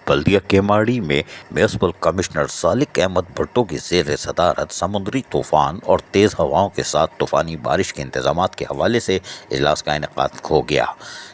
बल्दिया केमाड़ी में municipal commissioner Salik Ahmad Bhutto की ज़ेर सदारत समुद्री तूफ़ान और तेज़ हवाओं के साथ तूफ़ानी बारिश के इंतजामात के हवाले से इजलास का इनेकाद हो गया।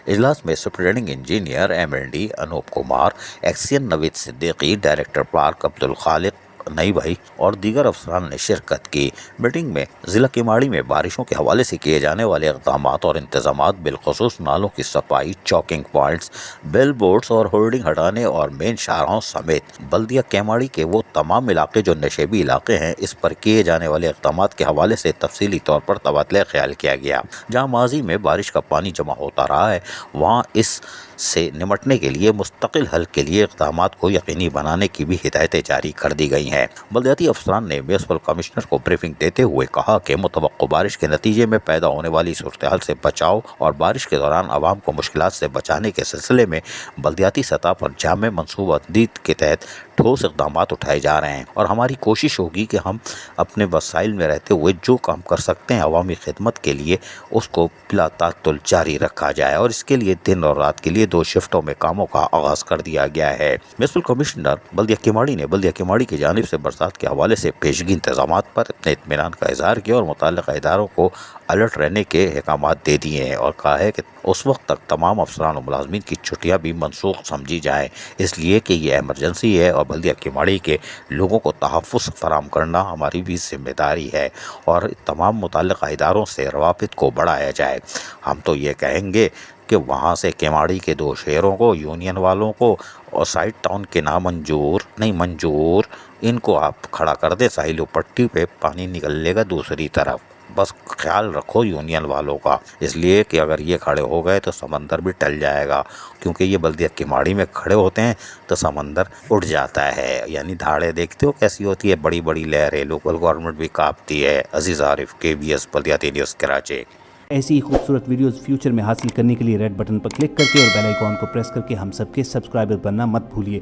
इजलास में superintending engineer MLD Anoop Kumar, XEN Naveed Siddiqui, director park Abdul Khaliq नई भाई और दीगर अफसरान ने शिरकत की। मीटिंग में ज़िला केमाड़ी में बारिशों के हवाले से किए जाने वाले इक़दामात और इंतजामात, बिलखुसूस नालों की सफाई, चौकिंग पॉइंट्स, बिल बोर्ड्स और होर्डिंग हटाने और मेन शाहराहों समेत बल्दिया केमाड़ी के वो तमाम इलाके जो नशेबी इलाके हैं, इस पर किए जाने वाले इक़दामात के हवाले से तफसीली तौर पर तबादला ख्याल किया गया। जहाँ माजी में बारिश का पानी जमा होता रहा है, वहाँ इस से निमटने के लिए मुस्तकिल हल के लिए इक़दामात को यकीनी बनाने की भी हिदायतें जारी कर दी गई हैं। बल्दियाती अफसरान ने म्यूनिसिपल कमिश्नर को ब्रीफिंग देते हुए कहा कि मुतवक्को बारिश के नतीजे में पैदा होने वाली सूरत-ए-हाल से बचाव और बारिश के दौरान आवाम को मुश्किलात से बचाने के सिलसिले में बल्दियाती सतह पर जामे मनसूबाबंदी के तहत ठोस इक़दामात उठाए जा रहे हैं और हमारी कोशिश होगी कि हम अपने वसाइल में रहते हुए जो काम कर सकते हैं अवामी खिदमत के लिए, उसको बिला तातुल जारी रखा जाए और इसके लिए दिन और रात के लिए 2 शिफ्टों में कामों का आगाज़ कर दिया गया है। म्यूनिसिपल कमिश्नर बल्दिया केमाड़ी ने बल्दिया केमाड़ी की जानिब से बरसात के हवाले से पेशगी इंतजामात पर अपने इत्मीनान का इजहार किया और मुतल्लिक़ा इदारों को अलर्ट रहने के अहकामात दे दिए हैं और कहा है कि उस वक्त तक तमाम अफसरान और मुलाजमीन की छुट्टियाँ भी मनसूख समझी जाएँ, इसलिए कि ये एमरजेंसी है और बल्दिया केमाड़ी के लोगों को तहफ़्फ़ुज़ फराहम करना हमारी भी जिम्मेदारी है और तमाम मुतल्लिक़ा इदारों से रवाबित को बढ़ाया जाए। हम तो ये कहेंगे कि वहाँ से केमाड़ी के 2 शहरों को, यूनियन वालों को और साइड टाउन के मंजूर, इनको आप खड़ा कर दे, साहिल पट्टी पे पानी निकल लेगा दूसरी तरफ। बस ख्याल रखो यूनियन वालों का, इसलिए कि अगर ये खड़े हो गए तो समंदर भी टल जाएगा, क्योंकि ये बल्दिया केमाड़ी में खड़े होते हैं तो समंदर उठ जाता है। यानी धाड़े देखते हो कैसी होती है, बड़ी बड़ी लहरें, लोकल गवर्नमेंट भी कांपती है। अजीज़ आरिफ, KBS बल्दियाती न्यूज़ कराची। ऐसी ही खूबसूरत वीडियोस फ्यूचर में हासिल करने के लिए रेड बटन पर क्लिक करके और बेल आइकॉन को प्रेस करके हम सबके सब्सक्राइबर बनना मत भूलिए।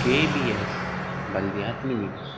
KBS बल्दियाती न्यूज़।